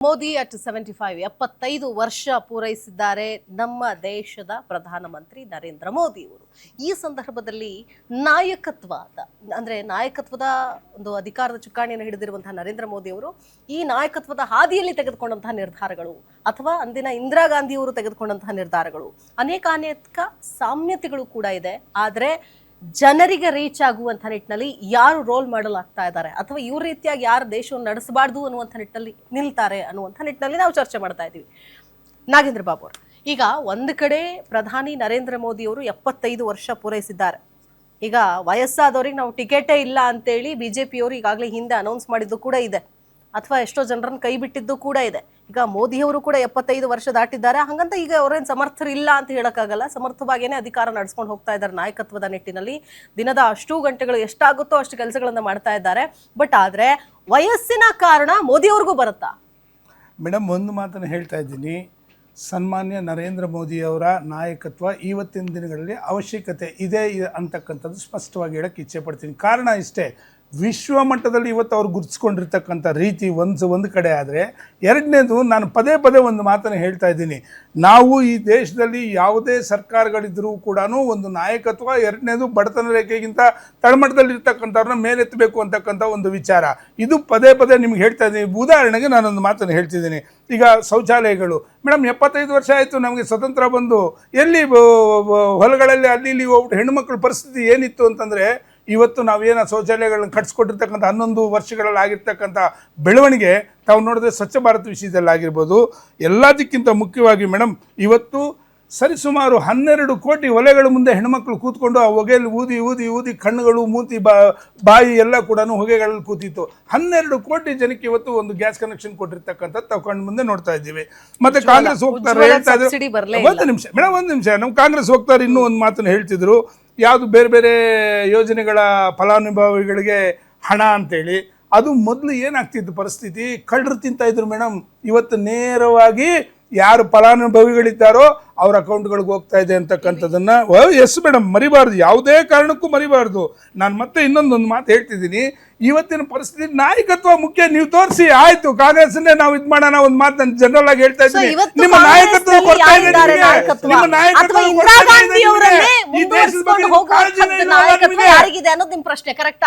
Modi at 75 ವರ್ಷ ಪೂರೈಸಿದ್ದಾರೆ ನಮ್ಮ ದೇಶದ ಪ್ರಧಾನಮಂತ್ರಿ ನರೇಂದ್ರ ಮೋದಿ ಅವರು. ಈ ಸಂದರ್ಭದಲ್ಲಿ ನಾಯಕತ್ವದ ಒಂದು ಅಧಿಕಾರದ ಚುಕ್ಕಾಣಿಯನ್ನು ಹಿಡಿದಿರುವಂತಹ ನರೇಂದ್ರ ಮೋದಿ ಅವರು ಈ ನಾಯಕತ್ವದ ಹಾದಿಯಲ್ಲಿ ತೆಗೆದುಕೊಂಡಂತಹ ನಿರ್ಧಾರಗಳು ಅಥವಾ ಅಂದಿನ ಇಂದಿರಾ ಗಾಂಧಿ ಅವರು ತೆಗೆದುಕೊಂಡಂತಹ ನಿರ್ಧಾರಗಳು ಅನೇಕ ಸಾಮ್ಯತೆಗಳು ಕೂಡ ಇದೆ. ಆದ್ರೆ ಜನರಿಗೆ ರೀಚ್ ಆಗುವಂತ ನಿಟ್ಟಿನಲ್ಲಿ ಯಾರು ರೋಲ್ ಮಾಡಲ್ ಆಗ್ತಾ ಇದ್ದಾರೆ ಅಥವಾ ಇವ್ರ ರೀತಿಯಾಗಿ ಯಾರು ದೇಶವನ್ನು ನಡೆಸಬಾರ್ದು ಅನ್ನುವಂಥ ನಿಟ್ಟಿನಲ್ಲಿ ನಿಲ್ತಾರೆ ಅನ್ನುವಂಥ ನಿಟ್ಟಿನಲ್ಲಿ ನಾವು ಚರ್ಚೆ ಮಾಡ್ತಾ ಇದ್ದೀವಿ. ನಾಗೇಂದ್ರ ಬಾಬು ಅವರು, ಈಗ ಒಂದು ಕಡೆ ಪ್ರಧಾನಿ ನರೇಂದ್ರ ಮೋದಿ ಅವರು 75 ವರ್ಷ ಪೂರೈಸಿದ್ದಾರೆ. ಈಗ ವಯಸ್ಸಾದವ್ರಿಗೆ ನಾವು ಟಿಕೆಟೇ ಇಲ್ಲ ಅಂತೇಳಿ ಬಿಜೆಪಿಯವರು ಈಗಾಗಲೇ ಹಿಂದೆ ಅನೌನ್ಸ್ ಮಾಡಿದ್ದು ಕೂಡ ಇದೆ, ಅಥವಾ ಎಷ್ಟೋ ಜನರನ್ನು ಕೈ ಬಿಟ್ಟಿದ್ದು ಕೂಡ ಇದೆ. ಈಗ ಮೋದಿಯವರು ಕೂಡ 75 ವರ್ಷ ದಾಟಿದ್ದಾರೆ. ಹಂಗಂತ ಈಗ ಅವರೇನು ಸಮರ್ಥರಿಲ್ಲ ಅಂತ ಹೇಳಕ್ಕಾಗಲ್ಲ. ಸಮರ್ಥವಾಗೇನೆ ಅಧಿಕಾರ ನಡೆಸ್ಕೊಂಡು ಹೋಗ್ತಾ ಇದ್ದಾರೆ ನಾಯಕತ್ವದ ನಿಟ್ಟಿನಲ್ಲಿ. ದಿನದ ಅಷ್ಟು ಗಂಟೆಗಳು ಎಷ್ಟಾಗುತ್ತೋ ಅಷ್ಟು ಕೆಲಸಗಳನ್ನ ಮಾಡ್ತಾ ಇದ್ದಾರೆ. ಬಟ್ ಆದ್ರೆ ವಯಸ್ಸಿನ ಕಾರಣ ಮೋದಿಯವ್ರಿಗೂ ಬರುತ್ತಾ? ಮೇಡಮ್, ಒಂದು ಮಾತನ್ನು ಹೇಳ್ತಾ ಇದ್ದೀನಿ. ಸನ್ಮಾನ್ಯ ನರೇಂದ್ರ ಮೋದಿಯವರ ನಾಯಕತ್ವ ಇವತ್ತಿನ ದಿನಗಳಲ್ಲಿ ಅವಶ್ಯಕತೆ ಇದೆ ಅಂತಕ್ಕಂಥದ್ದು ಸ್ಪಷ್ಟವಾಗಿ ಹೇಳಕ್ಕೆ ಇಚ್ಛೆ ಪಡ್ತೀನಿ. ಕಾರಣ ಇಷ್ಟೇ, ವಿಶ್ವ ಮಟ್ಟದಲ್ಲಿ ಇವತ್ತು ಅವ್ರು ಗುರುತಿಸ್ಕೊಂಡಿರ್ತಕ್ಕಂಥ ರೀತಿ ಒಂದು ಕಡೆ ಆದರೆ, ಎರಡನೇದು ನಾನು ಪದೇ ಒಂದು ಮಾತನ್ನು ಹೇಳ್ತಾ ಇದ್ದೀನಿ. ನಾವು ಈ ದೇಶದಲ್ಲಿ ಯಾವುದೇ ಸರ್ಕಾರಗಳಿದ್ರೂ ಕೂಡ ಒಂದು ನಾಯಕತ್ವ, ಎರಡನೇದು ಬಡತನ ರೇಖೆಗಿಂತ ತಳಮಟ್ಟದಲ್ಲಿರ್ತಕ್ಕಂಥವ್ರನ್ನ ಮೇಲೆತ್ತಬೇಕು ಅಂತಕ್ಕಂಥ ಒಂದು ವಿಚಾರ. ಇದು ಪದೇ ನಿಮ್ಗೆ ಹೇಳ್ತಾ ಇದ್ದೀನಿ. ಉದಾಹರಣೆಗೆ ನಾನೊಂದು ಮಾತನ್ನು ಹೇಳ್ತಿದ್ದೀನಿ. ಈಗ ಶೌಚಾಲಯಗಳು ಮೇಡಮ್, 75 ವರ್ಷ ಆಯಿತು ನಮಗೆ ಸ್ವತಂತ್ರ ಬಂದು. ಎಲ್ಲಿ ಹೊಲಗಳಲ್ಲಿ ಅಲ್ಲಿ ಇಲ್ಲಿ ಹೋಗ್ಬಿಟ್ಟು ಹೆಣ್ಣುಮಕ್ಕಳ ಪರಿಸ್ಥಿತಿ ಏನಿತ್ತು ಅಂತಂದರೆ, ಇವತ್ತು ನಾವೇನೋ ಶೌಚಾಲಯಗಳನ್ನ ಕಟ್ಸ್ಕೊಟ್ಟಿರ್ತಕ್ಕಂಥ 11 ವರ್ಷಗಳಲ್ಲಿ ಆಗಿರ್ತಕ್ಕಂಥ ಬೆಳವಣಿಗೆ ತಾವು ನೋಡಿದ್ರೆ ಸ್ವಚ್ಛ ಭಾರತ್ ವಿಷಯದಲ್ಲಿ ಆಗಿರ್ಬೋದು. ಎಲ್ಲದಕ್ಕಿಂತ ಮುಖ್ಯವಾಗಿ ಮೇಡಮ್, ಇವತ್ತು ಸರಿಸುಮಾರು 12 ಕೋಟಿ ಒಲೆಗಳ ಮುಂದೆ ಹೆಣ್ಮಕ್ಳು ಕೂತ್ಕೊಂಡು ಆ ಹೊಗೆಯಲ್ಲಿ ಊದಿ ಕಣ್ಣುಗಳು, ಮೂತಿ, ಬಾಯಿ ಎಲ್ಲ ಕೂಡ ಹೊಗೆಗಳಲ್ಲಿ ಕೂತಿತ್ತು. 12 ಕೋಟಿ ಜನಕ್ಕೆ ಇವತ್ತು ಒಂದು ಗ್ಯಾಸ್ ಕನೆಕ್ಷನ್ ಕೊಟ್ಟಿರ್ತಕ್ಕಂಥದ್ದು ತಾವು ಕಣ್ಣು ಮುಂದೆ ನೋಡ್ತಾ ಇದ್ದೀವಿ. ಮತ್ತೆ ಕಾಂಗ್ರೆಸ್ ಹೋಗ್ತಾರೆ ಹೇಳ್ತಾ ಇದ್ರು. ಒಂದು ನಿಮಿಷ ನಮ್ಮ ಕಾಂಗ್ರೆಸ್ ಹೋಗ್ತಾರೆ ಇನ್ನೂ ಒಂದು ಮಾತನ್ನು ಹೇಳ್ತಿದ್ರು, ಯಾವುದು ಬೇರೆ ಯೋಜನೆಗಳ ಫಲಾನುಭವಿಗಳಿಗೆ ಹಣ ಅಂತೇಳಿ. ಅದು ಮೊದಲು ಏನಾಗ್ತಿತ್ತು ಪರಿಸ್ಥಿತಿ, ಕಳ್ಳರು ತಿಂತಾ ಇದ್ರು ಮೇಡಮ್. ಇವತ್ತು ನೇರವಾಗಿ ಯಾರು ಫಲಾನುಭವಿಗಳಿದ್ದಾರೋ ಅವ್ರ ಅಕೌಂಟ್ಗಳಿಗೆ ಹೋಗ್ತಾ ಇದೆ ಅಂತಕ್ಕಂಥದ್ದನ್ನು ಎಸ್ ಮೇಡಮ್, ಮರಿಬಾರ್ದು, ಯಾವುದೇ ಕಾರಣಕ್ಕೂ ಮರಿಬಾರ್ದು. ನಾನು ಮತ್ತೆ ಇನ್ನೊಂದೊಂದು ಮಾತು ಹೇಳ್ತಿದ್ದೀನಿ. ಇವತ್ತಿನ ಪರಿಸ್ಥಿತಿ ನಾಯಕತ್ವ ಮುಖ್ಯ. ನೀವು ತೋರಿಸಿ, ಆಯ್ತು ಕಾಂಗ್ರೆಸ್ನೇ ನಾವು ಇದು ಮಾಡೋಣ. ಒಂದು ಮಾತು ನಾನು ಜನರಲ್ ಆಗಿ ಹೇಳ್ತಾ ಇದ್ದೀನಿ, ನಿಮ್ಮ ನಾಯಕತ್ವ ಕೊಡ್ತಾ ಇದೆ, ನಿಮ್ಮ ನಾಯಕತ್ವ ಈ ದೇಶದ ಬಗ್ಗೆ ಕಾಳಜಿನೇ ಇಲ್ಲ ನಿಮಗೆ. ನಿಮ್ಮ ಪ್ರಶ್ನೆ ಕರೆಕ್ಟ್.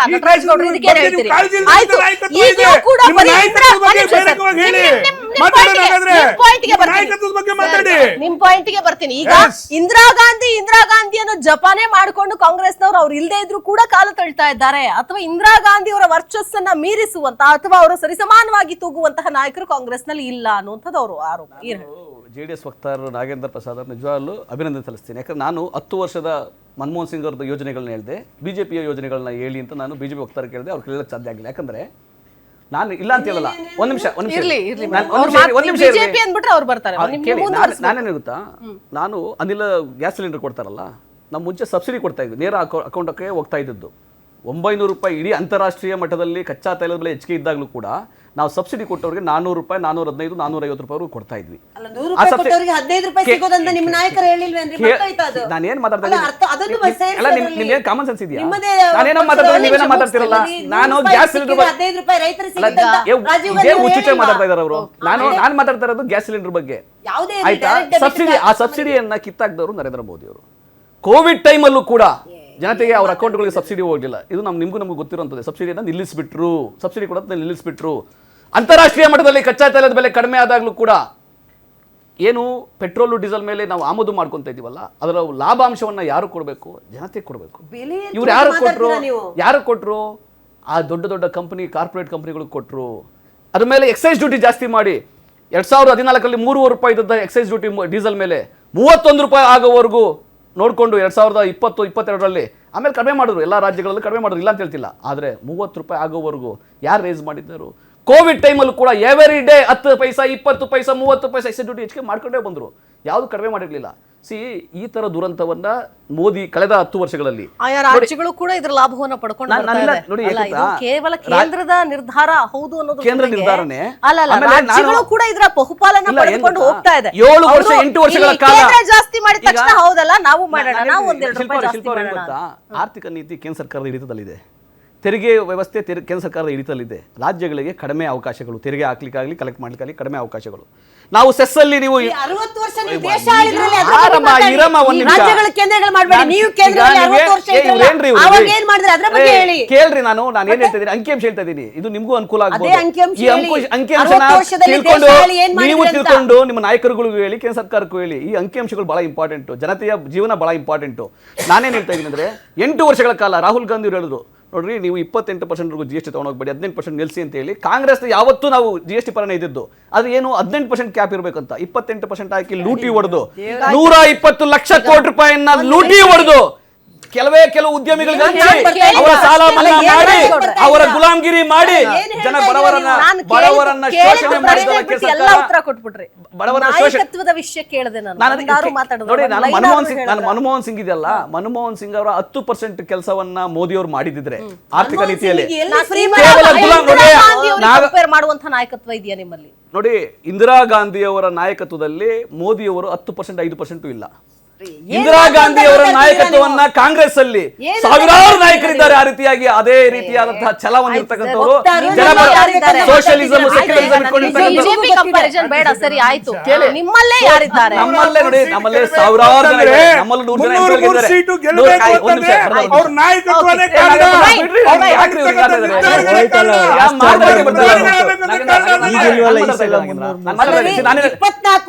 ನಾಯಕತ್ವದ ಬಗ್ಗೆ ಮಾತಾಡಿ. ನಿಮ್ ಪಾಯಿಂಟ್ಗೆ ಬರ್ತೀನಿ. ಈಗ ಇಂದಿರಾ ಗಾಂಧಿಯನ್ನು ಜಪಾನೇ ಮಾಡಿಕೊಂಡು ಕಾಂಗ್ರೆಸ್ನವರು ಅವ್ರು ಇಲ್ಲದೆ ಇದ್ರು ಕೂಡ ಕಾಲ ತಳ್ತಾ ಇದ್ದಾರೆ, ಅಥವಾ ಇಂದಿರಾ ಗಾಂಧಿ ಅವರ ವರ್ಚಸ್ಸನ್ನ ಮೀರಿಸುವಂತ ಅಥವಾ ಅವರ ಸರಿಸಮಾನವಾಗಿ ತೂಗುವಂತಹ ನಾಯಕರು ಕಾಂಗ್ರೆಸ್ ನಲ್ಲಿ ಇಲ್ಲ ಅನ್ನುವಂಥದ್ದು ಅವರು ಆರೋಪ. ಜೆಡಿಎಸ್ ವಕ್ತಾರರು ನಾಗೇಂದ್ರ ಪ್ರಸಾದ್ ಅವರು ನಿಜವಾಗ್ಲೂ ಅಭಿನಂದನೆ ಸಲ್ಲಿಸ್ತೀನಿ. ಯಾಕಂದ್ರೆ ನಾನು 10 ವರ್ಷದ ಮನಮೋಹನ್ ಸಿಂಗ್ ಅವ್ರದ್ದು ಯೋಜನೆಗಳನ್ನ ಹೇಳಿದೆ, ಬಿಜೆಪಿಯ ಯೋಜನೆಗಳನ್ನ ಹೇಳಿ ಅಂತ ನಾನು ಬಿಜೆಪಿ ವಕ್ತಾರ ಕೇಳಿದೆ. ಅವ್ರು ಕೇಳಕ್ಕೆ ಸಾಧ್ಯ ಆಗಿಲ್ಲ. ಯಾಕಂದ್ರೆ ನಾನು ಇಲ್ಲ ಅಂತ ಹೇಳಲ್ಲ. ಒಂದ್ ನಿಮಿಷ ನಾನೇನು ಗೊತ್ತಾ, ನಾನು ಅನಿಲ ಗ್ಯಾಸ್ ಸಿಲಿಂಡರ್ ಕೊಡ್ತಾರಲ್ಲ, ನಾವು ಮುಂಚೆ ಸಬ್ಸಿಡಿ ಕೊಡ್ತಾ ಇದ್ವಿ, ನೇರ ಅಕೌಂಟಕ್ಕೆ ಹೋಗ್ತಾ ಇದ್ದದ್ದು. 900 ರೂಪಾಯಿ ಇಡೀ ಅಂತಾರಾಷ್ಟ್ರೀಯ ಮಟ್ಟದಲ್ಲಿ ಕಚ್ಚಾ ತೈಲದ ಬೆಲೆ ಹೆಚ್ಚಿಗೆ ಇದ್ದಾಗಲೂ ಕೂಡ ನಾವು ಸಬ್ಸಿಡಿ ಕೊಟ್ಟವ್ರಿಗೆ 400 ರೂಪಾಯಿ, 415, 450 ರೂಪಾಯಿ ಕೊಡ್ತಾ ಇದ್ವಿ. ನಾನೇನ್ ಮಾತಾಡ್ತಾ ಇದ್ದೀನಿ, ಕಾಮನ್ ಸೆನ್ಸ್ ಇದೆಯಾ? ನಾನೇನೋ ನೀವೇನೋ ಮಾತಾಡ್ತಿರಲ್ಲ. ನಾನು ಗ್ಯಾಸ್ ಸಿಲಿಂಡರ್ ಮಾತಾಡ್ತಾ ಇದಾರೆ ಅವರು. ನಾನು ಮಾತಾಡ್ತಾ ಇರೋದು ಗ್ಯಾಸ್ ಸಿಲಿಂಡರ್ ಬಗ್ಗೆ, ಆಯ್ತಾ? ಆ ಸಬ್ಸಿಡಿಯನ್ನ ಕಿತ್ತಾಕ್ದವರು ನರೇಂದ್ರ ಮೋದಿ ಅವರು. ಕೋವಿಡ್ ಟೈಮಲ್ಲೂ ಕೂಡ ಜನತೆಗೆ ಅವ್ರ ಅಕೌಂಟ್ಗಳಿಗೆ ಸಬ್ಸಿಡಿ ಹೋಗಲಿಲ್ಲ. ಇದು ನಮಗೂ ಗೊತ್ತಿರುವಂಥದ್ದು. ಸಬ್ಸಿಡಿಯನ್ನು ನಿಲ್ಲಿಸಿಬಿಟ್ರು, ಸಬ್ಸಿಡಿ ಕೊಡೋದನ್ನ ನಿಲ್ಲಿಸಿಬಿಟ್ರು. ಅಂತಾರಾಷ್ಟ್ರೀಯ ಮಟ್ಟದಲ್ಲಿ ಕಚ್ಚಾ ತೈಲದ ಬೆಲೆ ಕಡಿಮೆ ಆದಾಗಲೂ ಕೂಡ ಏನು ಪೆಟ್ರೋಲು ಡೀಸೆಲ್ ಮೇಲೆ ನಾವು ಆಮದು ಮಾಡ್ಕೊತಾ ಇದೀವಲ್ಲ, ಅದರ ಲಾಭಾಂಶವನ್ನ ಯಾರು ಕೊಡಬೇಕು? ಜನತೆ ಕೊಡಬೇಕು. ಇವ್ರು ಯಾರು ಕೊಟ್ಟರು? ಆ ದೊಡ್ಡ ಕಂಪನಿ, ಕಾರ್ಪೊರೇಟ್ ಕಂಪನಿಗಳಿಗೆ ಕೊಟ್ಟರು. ಅದ್ರ ಮೇಲೆ ಎಕ್ಸೈಸ್ ಡ್ಯೂಟಿ ಜಾಸ್ತಿ ಮಾಡಿ 2014ರಲ್ಲಿ 3 ರೂಪಾಯಿ ಇದ್ದ ಎಕ್ಸೈಸ್ ಡ್ಯೂಟಿ ಡೀಸೆಲ್ ಮೇಲೆ 31 ರೂಪಾಯಿ ಆಗೋವರೆಗೂ ನೋಡಿಕೊಂಡು 2020-22ರಲ್ಲಿ ಆಮೇಲೆ ಕಡಿಮೆ ಮಾಡಿದ್ರು. ಎಲ್ಲ ರಾಜ್ಯಗಳಲ್ಲೂ ಕಡಿಮೆ ಮಾಡಿದ್ರು, ಇಲ್ಲ ಅಂತ ಹೇಳ್ತಿಲ್ಲ. ಆದರೆ 30 ರೂಪಾಯಿ ಆಗೋವರೆಗೂ ಯಾರು ರೇಸ್ ಮಾಡಿದ್ದರು? ಕೋವಿಡ್ ಟೈಮಲ್ಲೂ ಕೂಡ ಎವರಿ ಡೇ 10 ಪೈಸಾ, 20 ಪೈಸಾ, 30 ಪೈಸಾ ಎಕ್ಸೈಸ್ ಡ್ಯೂಟಿ ಹೆಚ್ಚಿಗೆ ಮಾಡ್ಕೊಂಡೇ ಬಂದರು. ಯಾವುದು ಕಡಿಮೆ ಮಾಡಿರಲಿಲ್ಲ. ಈ ತರ ದುರಂತವನ್ನ ಮೋದಿ ಕಳೆದ 10 ವರ್ಷಗಳಲ್ಲಿ ಆಯಾ ರಾಜ್ಯಗಳು ಕೂಡ ಇದರ ಲಾಭವನ್ನು ಪಡ್ಕೊಂಡು ಕೇವಲ ಕೇಂದ್ರದ ನಿರ್ಧಾರ ಹೌದು ಅನ್ನೋದು ಕೇಂದ್ರ ನಿರ್ಧಾರನೇ ಅಲ್ಲ, ರಾಜ್ಯಗಳು ಕೂಡ ಇದರ ಬಹುಪಾಲನ ಪಡ್ಕೊಂಡು ಹೋಗ್ತಾ ಇದೆ. 7 ವರ್ಷ 8 ವರ್ಷಗಳ ಕಾಲ ಜಾಸ್ತಿ ಮಾಡಿದ ತಕ್ಷಣ ಹೌದಲ್ಲ ನಾವು ಮಾಡೋಣ, ನಾವು ಒಂದೆರಡು ರೂಪಾಯಿ ಜಾಸ್ತಿ ಮಾಡೋಣ. ಆರ್ಥಿಕ ನೀತಿ ಕೇಂದ್ರ ಸರ್ಕಾರದ ಹಿಡಿತದಲ್ಲಿದೆ. ತೆರಿಗೆ ವ್ಯವಸ್ಥೆ ಕೇಂದ್ರ ಸರ್ಕಾರದ ಹಿಡಿತಲ್ಲಿದೆ. ರಾಜ್ಯಗಳಿಗೆ ಕಡಿಮೆ ಅವಕಾಶಗಳು, ತೆರಿಗೆ ಹಾಕ್ಲಿಕ್ಕಾಗಲಿ ಕಲೆಕ್ಟ್ ಮಾಡ್ಲಿಕ್ಕಾಗಲಿ ಕಡಿಮೆ ಅವಕಾಶಗಳು. ನಾವು ಸೆಸ್ ಅಲ್ಲಿ ನೀವು 60 ವರ್ಷ ನೀವು ದೇಶ ಆಳಿದ್ರಲ್ಲಿ ಅದ್ರ ಬಗ್ಗೆ ಮಾತಾಡಿ. ರಾಜ್ಯಗಳ ಕೇಂದ್ರಗಳು ಮಾಡಬೇಡಿ, ನೀವು ಕೇಂದ್ರದಲ್ಲಿ 60 ವರ್ಷ ಇದ್ರಲ್ಲ, ಅವಾಗ ಏನ್ ಮಾಡಿದ್ರೆ ಅದ್ರ ಬಗ್ಗೆ ಹೇಳಿ. ಕೇಳ್ರಿ, ನಾನು ಏನ್ ಹೇಳ್ತಾ ಇದ್ದೀನಿ, ಅಂಕಿಅಂಶ ಹೇಳ್ತಾ ಇದ್ದೀನಿ, ಇದು ನಿಮಗೂ ಅನುಕೂಲ ಆಗ್ಬೋದು. ಈ ಅಂಕಿಅಂಶನ ತಿಳ್ಕೊಂಡು ನೀವು ತಿಳ್ಕೊಂಡು ನಿಮ್ಮ ನಾಯಕರುಗಳಿಗೂ ಹೇಳಿ, ಕೇಂದ್ರ ಸರ್ಕಾರಕ್ಕೂ ಹೇಳಿ. ಈ ಅಂಕಿಅಂಶಗಳು ಬಹಳ ಇಂಪಾರ್ಟೆಂಟ್, ಜನತೆಯ ಜೀವನ ಬಹಳ ಇಂಪಾರ್ಟೆಂಟ್. ನಾನೇನ್ ಹೇಳ್ತಾ ಇದ್ದೀನಿ ಅಂದ್ರೆ 8 ವರ್ಷಗಳ ಕಾಲ ರಾಹುಲ್ ಗಾಂಧಿ ಅವರು ಹೇಳಿದ್ರು, ನೋಡ್ರಿ ನೀವು 28% GST ತಗೊಂಡೋಗ್ಬೇಡಿ, 18% ನಿಲ್ಲಿಸಿ ಅಂತ ಹೇಳಿ. ಕಾಂಗ್ರೆಸ್ ಯಾವತ್ತೂ ನಾವು GST ಪರನೇ ಇದ್ದಿದ್ದು. ಅದು ಏನು 18% ಕ್ಯಾಪ್ ಇರಬೇಕಂತ 28% ಹಾಕಿ ಲೂಟಿ ಹೊಡೆದು 120 ಲಕ್ಷ ಕೋಟಿ ರೂಪಾಯಿಯನ್ನ ಲೂಟಿ ಹೊಡೆದು ಕೆಲವು ಉದ್ಯಮಿಗಳಿಗೆ ಅವರ ಸಾಲ ಮನ್ನಾ ಮಾಡಿ ಅವರ ಗುಲಾಮ್ಗಿರಿ ಮಾಡಿ ಬಡವರನ್ನ ಶೋಷಣೆ ನಾಯಕತ್ವದ ವಿಷಯ ಕೇಳಿದೆ ನೋಡಿ. ನಾನು ಮನಮೋಹನ್ ಸಿಂಗ್ ಇದೆಯಲ್ಲ, ಮನಮೋಹನ್ ಸಿಂಗ್ ಅವರ 10% ಕೆಲಸವನ್ನ ಮೋದಿ ಅವರು ಮಾಡಿದಿದ್ರೆ ಆರ್ಥಿಕ ನೀತಿಯಲ್ಲಿ ಮಾಡುವಂತಹ ನಾಯಕತ್ವ ಇದೆಯಾ ನಿಮ್ಮಲ್ಲಿ? ನೋಡಿ, ಇಂದಿರಾ ಗಾಂಧಿ ಅವರ ನಾಯಕತ್ವದಲ್ಲಿ ಮೋದಿ ಅವರು 10% 5% ಇಲ್ಲ. ಇಂದಿರಾ ಗಾಂಧಿ ಅವರ ನಾಯಕತ್ವವನ್ನ ಕಾಂಗ್ರೆಸ್ ಅಲ್ಲಿ ಸಾವಿರಾರು ನಾಯಕರಿದ್ದಾರೆ. ಆ ರೀತಿಯಾಗಿ ಅದೇ ರೀತಿಯಾದಂತಹ ಛಲ ಹೊಂದಿರತಕ್ಕಂಥವರು, ಸೋಷಿಯಲಿಸಂ ಸೆಕ್ಯುಲರಿಸಂ ಬೇಡ, ಸರಿ ಆಯ್ತು. ನಿಮ್ಮಲ್ಲೇ ಯಾರಿದ್ದಾರೆ? ನಮ್ಮಲ್ಲೇ ನೋಡಿ, ನಮ್ಮಲ್ಲೇ ಸಾವಿರಾರು ಜನ ಇದ್ದಾರೆ. ನಮ್ಮಲ್ಲಿ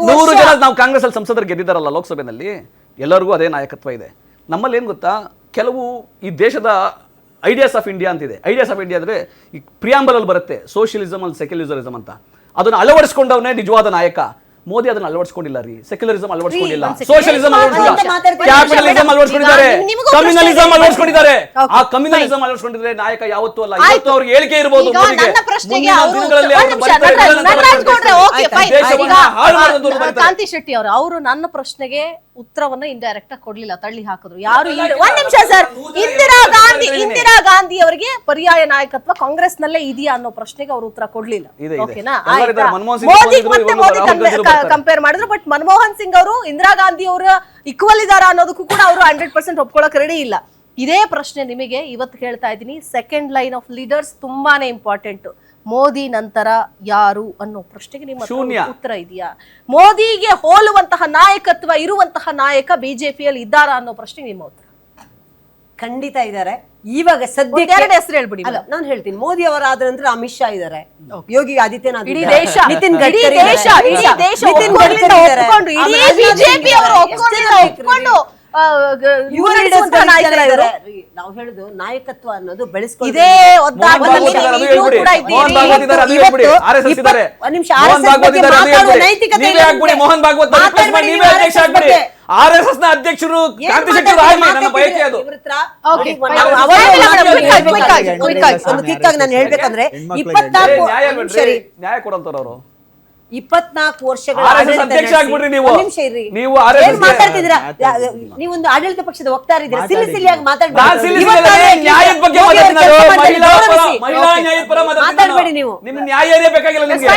100 ಜನ ನಾವು ಕಾಂಗ್ರೆಸ್ ಅಲ್ಲಿ ಸಂಸದರು ಗೆದ್ದಿದ್ದಾರಲ್ಲ ಲೋಕಸಭೆಯಲ್ಲಿ, ಎಲ್ಲರಿಗೂ ಅದೇ ನಾಯಕತ್ವ ಇದೆ. ನಮ್ಮಲ್ಲಿ ಏನು ಗೊತ್ತಾ, ಕೆಲವು ಈ ದೇಶದ ಐಡಿಯಾಸ್ ಆಫ್ ಇಂಡಿಯಾ ಅಂತಿದೆ. ಐಡಿಯಾಸ್ ಆಫ್ ಇಂಡಿಯಾ ಅಂದ್ರೆ ಈ ಪ್ರಿಯಾಂಬಲ್ ಅಲ್ಲಿ ಬರುತ್ತೆ, ಸೋಷಿಯಲಿಸಮ್ ಅಲ್ಲಿ ಸೆಕ್ಯುಲರಿಸಮ್ ಅಂತ. ಅದನ್ನು ಅಳವಡಿಸಿಕೊಂಡವನೇ ನಿಜವಾದ ನಾಯಕ. ಮೋದಿ ಅದನ್ನ ಅಳವಡಿಸಿಕೊಂಡಿಲ್ಲ ರೀ. ಸೆಕ್ಯುಲರಿಸಮ್ ಅಳವಡಿಸಿಕೊಂಡಿಲ್ಲ, ಸೋಷಿಯಲಿಸಂ ಅಳವಡಿಸಿಲ್ಲ, ಕ್ಯಾಪಿಟಲಿಸಂ ಅಳವಡಿಸಿಕೊಂಡಿದ್ದಾರೆ, ಕಮ್ಯುನಲಿಸಂ ಅಳವಡಿಸಿಕೊಂಡಿದ್ದಾರೆ. ಆ ಕಮ್ಯುನಲಿಸಂ ಅಳವಡಿಸಿಕೊಂಡಿದ್ರೆ ನಾಯಕ ಯಾವತ್ತೂ ಅಲ್ಲ. ಇವತ್ತು ಅವ್ರಿಗೆ ಹೇಳಿಕೆ ಇರಬಹುದು, ಕಾಂತಿ ಶೆಟ್ಟಿ ಅವರು ನನ್ನ ಪ್ರಶ್ನೆಗೆ ಉತ್ತರವನ್ನ ಇಂಡೈರೆಕ್ಟ್ ಆಗಿ ಕೊಡ್ಲಿಲ್ಲ, ತಳ್ಳಿ ಹಾಕಿದ್ರು. ಯಾರು ಒಂದ್ ನಿಮಿಷ ಸರ್, ಇಂದಿರಾ ಗಾಂಧಿ ಅವರಿಗೆ ಪರ್ಯಾಯ ನಾಯಕತ್ವ ಕಾಂಗ್ರೆಸ್ ನಲ್ಲೇ ಇದೆಯಾ ಅನ್ನೋ ಪ್ರಶ್ನೆಗೆ ಅವರು ಉತ್ತರ ಕೊಡ್ಲಿಲ್ಲ. ಓಕೆನಾ? ಮೋದಿ ಕಂಪೇರ್ ಮಾಡಿದ್ರು. ಬಟ್ ಮನಮೋಹನ್ ಸಿಂಗ್ ಅವರು ಇಂದಿರಾ ಗಾಂಧಿ ಅವರ ಈಕ್ವಲ್ ಇದಾರ ಅನ್ನೋದಕ್ಕೂ ಕೂಡ ಅವರು 100% ಒಪ್ಕೊಳ್ಳೋಕೆ ರೆಡಿ ಇಲ್ಲ. ಇದೇ ಪ್ರಶ್ನೆ ನಿಮಗೆ ಇವತ್ತು ಹೇಳ್ತಾ ಇದ್ದೀನಿ. ಸೆಕೆಂಡ್ ಲೈನ್ ಆಫ್ ಲೀಡರ್ಸ್ ತುಂಬಾನೇ ಇಂಪಾರ್ಟೆಂಟ್. ಮೋದಿ ನಂತರ ಯಾರು ಅನ್ನೋ ಪ್ರಶ್ನೆಗೆ ನಿಮ್ಮ ಉತ್ತರ ಇದೆಯಾ? ಮೋದಿಗೆ ಹೋಲುವಂತಹ ನಾಯಕತ್ವ ಇರುವಂತಹ ನಾಯಕ ಬಿಜೆಪಿಯಲ್ಲಿ ಇದ್ದಾರಾ ಅನ್ನೋ ಪ್ರಶ್ನೆಗೆ ನಿಮ್ಮ ಉತ್ತರ? ಖಂಡಿತ ಇದ್ದಾರೆ. ಇವಾಗ ಸದ್ಯಕ್ಕೆ ಎರಡು ಹೆಸರು ಹೇಳ್ಬಿಡಿ. ಅಲ್ಲ, ನಾನು ಹೇಳ್ತೀನಿ. ಮೋದಿ ಅವರ ಆದ ನಂತರ ಅಮಿತ್ ಶಾ ಇದ್ದಾರೆ, ಯೋಗಿ ಆದಿತ್ಯನಾಥ್, ಇಡೀ ದೇಶ, ನಿತಿನ್ ಗಡ್ಕರಿ, ನಿತಿನ್ ಗಡ್ಕರಿ ಒಪ್ಕೊಂಡು ಇಡೀ ಬಿಜೆಪಿ ಅವರು ಒಪ್ಕೊಂಡು ನಾವು ಹೇಳುದು ನಾಯಕತ್ವ ಅನ್ನೋದು ಬೆಳೆಸ್ಕೊಂಡು ಇದೇ ನೈತಿಕತೆ RSS ನ ಅಧ್ಯಕ್ಷರು ಕ್ರಾಂತಿ ಶೆಟ್ಟಿ ನನ್ನ ಬಯಕೆ ಅದು. ನಾನು ಹೇಳ್ಬೇಕಂದ್ರೆ 24 ನ್ಯಾಯ ಕೊಡಂತವ್ರು ಅವರು 24 ವರ್ಷಗಳ ಅಧ್ಯಕ್ಷ ಆಗ್ಬಿಡ್ರಿ ನೀವು. ನೀವು ಮಾತಾಡ್ತಿದ್ದೀರಾ, ನೀವೊಂದು ಆಡಳಿತ ಪಕ್ಷದ ವಕ್ತಾರ ಇದ್ದೀರಾ, ಸಿಲಿ ಸಿಲಿಯಾಗಿ ಮಾತಾಡ್ಬೇಡಿ ನೀವು. ನಿಮ್ ನ್ಯಾಯ ಬೇಕಾಗಿಲ್ಲ ನಿಮ್ಗೆ.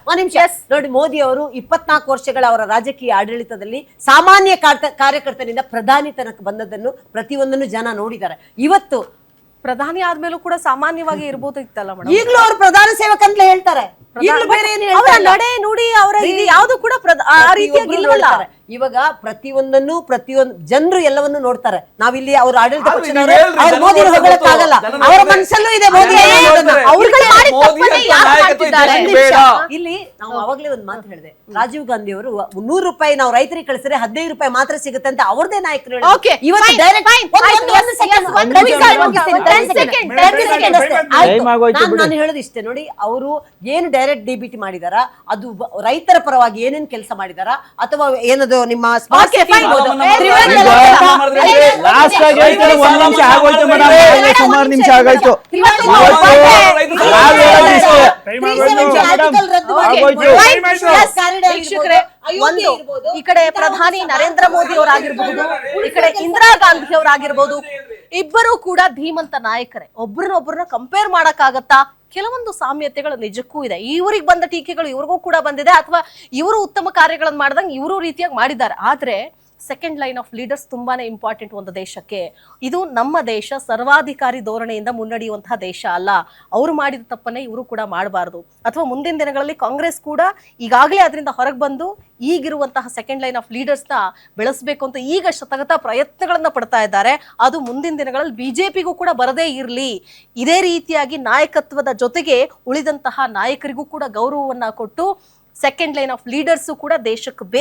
ಒಂದ್ ನಿಮಿಷ ನೋಡಿ, ಮೋದಿ ಅವರು 24 ವರ್ಷಗಳ ಅವರ ರಾಜಕೀಯ ಆಡಳಿತದಲ್ಲಿ ಸಾಮಾನ್ಯ ಕಾರ್ಯಕರ್ತನಿಂದ ಪ್ರಧಾನಿ ತನಕ ಬಂದದ್ದನ್ನು ಪ್ರತಿಯೊಂದನ್ನು ಜನ ನೋಡಿದ್ದಾರೆ. ಇವತ್ತು ಪ್ರಧಾನಿ ಆದ್ಮೇಲೂ ಕೂಡ ಸಾಮಾನ್ಯವಾಗಿ ಇರ್ಬೋದಿತ್ತಲ್ಲ ಮೇಡಮ್. ಈಗಲೂ ಅವರು ಪ್ರಧಾನ ಸೇವಕ ಅಂತ ಹೇಳ್ತಾರೆ. ನಡೆ ನುಡಿ ಅವರ ಯಾವ್ದು ಕೂಡ ಆ ರೀತಿಯಾಗಿ ಇಲ್ವಲ್ಲ. ಇವಾಗ ಪ್ರತಿಯೊಂದು ಜನರು ಎಲ್ಲವನ್ನು ನೋಡ್ತಾರೆ. ನಾವಿಲ್ಲಿ ಅವ್ರ ಆಡಳಿತ ಪಕ್ಷದವರು ಮೋದಿ ಹೋಗಕ್ಕಾಗಲ್ಲ, ಅವರ ಮನಸ್ಸಲ್ಲೂ ಇದೆ ಮೋದಿ. ಇಲ್ಲಿ ನಾವು ಅವಾಗ್ಲೇ ಒಂದು ಮಾತು ಹೇಳಿದೆ, ರಾಜೀವ್ ಗಾಂಧಿ ಅವರು 100 ರೂಪಾಯಿ ನಾವು ರೈತರಿಗೆ ಕಳಿಸಿದ್ರೆ 15 ರೂಪಾಯಿ ಮಾತ್ರ ಸಿಗುತ್ತೆ ಅಂತ ಅವ್ರದೇ ನಾಯಕರು ನಾನು ಹೇಳೋದು ಇಷ್ಟೇ ನೋಡಿ, ಅವರು ಏನು ಡೈರೆಕ್ಟ್ ಡಿಬಿಟಿ ಮಾಡಿದಾರ, ಅದು ರೈತರ ಪರವಾಗಿ ಏನೇನ್ ಕೆಲಸ ಮಾಡಿದಾರ, ಅಥವಾ ಏನದು ನಿಮ್ಮ ಸುಮಾರು ನಿಮಿಷ ಆಗೋಯ್ತು. ಈ ಕಡೆ ಪ್ರಧಾನಿ ನರೇಂದ್ರ ಮೋದಿ ಅವರಾಗಿರ್ಬಹುದು, ಈ ಕಡೆ ಇಂದಿರಾ ಗಾಂಧಿ ಅವರಾಗಿರ್ಬಹುದು, ಇಬ್ಬರು ಕೂಡ ಧೀಮಂತ ನಾಯಕರೇ. ಒಬ್ಬರನ್ನೊಬ್ಬರನ್ನ ಕಂಪೇರ್ ಮಾಡಕ್ಕಾಗತ್ತಾ? ಕೆಲವೊಂದು ಸಾಮ್ಯತೆಗಳು ನಿಜಕ್ಕೂ ಇದೆ. ಇವರಿಗೆ ಬಂದ ಟೀಕೆಗಳು ಇವ್ರಿಗೂ ಕೂಡ ಬಂದಿದೆ, ಅಥವಾ ಇವರು ಉತ್ತಮ ಕಾರ್ಯಗಳನ್ನು ಮಾಡಿದಂಗೆ ಇವರು ರೀತಿಯಾಗಿ ಮಾಡಿದ್ದಾರೆ. ಆದ್ರೆ ಸೆಕೆಂಡ್ ಲೈನ್ ಆಫ್ ಲೀಡರ್ಸ್ ತುಂಬಾನೇ ಇಂಪಾರ್ಟೆಂಟ್ ಒಂದು ದೇಶಕ್ಕೆ. ಇದು ನಮ್ಮ ದೇಶ ಸರ್ವಾಧಿಕಾರಿ ಧೋರಣೆಯಿಂದ ಮುನ್ನಡೆಯುವಂತಹ ದೇಶ ಅಲ್ಲ. ಅವರು ಮಾಡಿದ ತಪ್ಪನ್ನೇ ಇವರು ಕೂಡ ಮಾಡಬಾರ್ದು. ಅಥವಾ ಮುಂದಿನ ದಿನಗಳಲ್ಲಿ ಕಾಂಗ್ರೆಸ್ ಕೂಡ ಈಗಾಗಲೇ ಅದರಿಂದ ಹೊರಗೆ ಬಂದು ಈಗಿರುವಂತಹ ಸೆಕೆಂಡ್ ಲೈನ್ ಆಫ್ ಲೀಡರ್ಸ್ನ ಬೆಳೆಸಬೇಕು ಅಂತ ಈಗ ಶತಗತ ಪ್ರಯತ್ನಗಳನ್ನ ಪಡ್ತಾ ಇದ್ದಾರೆ. ಅದು ಮುಂದಿನ ದಿನಗಳಲ್ಲಿ ಬಿಜೆಪಿಗೂ ಕೂಡ ಬರದೇ ಇರಲಿ. ಇದೇ ರೀತಿಯಾಗಿ ನಾಯಕತ್ವದ ಜೊತೆಗೆ ಉಳಿದಂತಹ ನಾಯಕರಿಗೂ ಕೂಡ ಗೌರವವನ್ನ ಕೊಟ್ಟು ಸೆಕೆಂಡ್ ಲೈನ್ ಆಫ್ ಲೀಡರ್ಸು ಕೂಡ ದೇಶಕ್ಕೆ ಬೇಕು.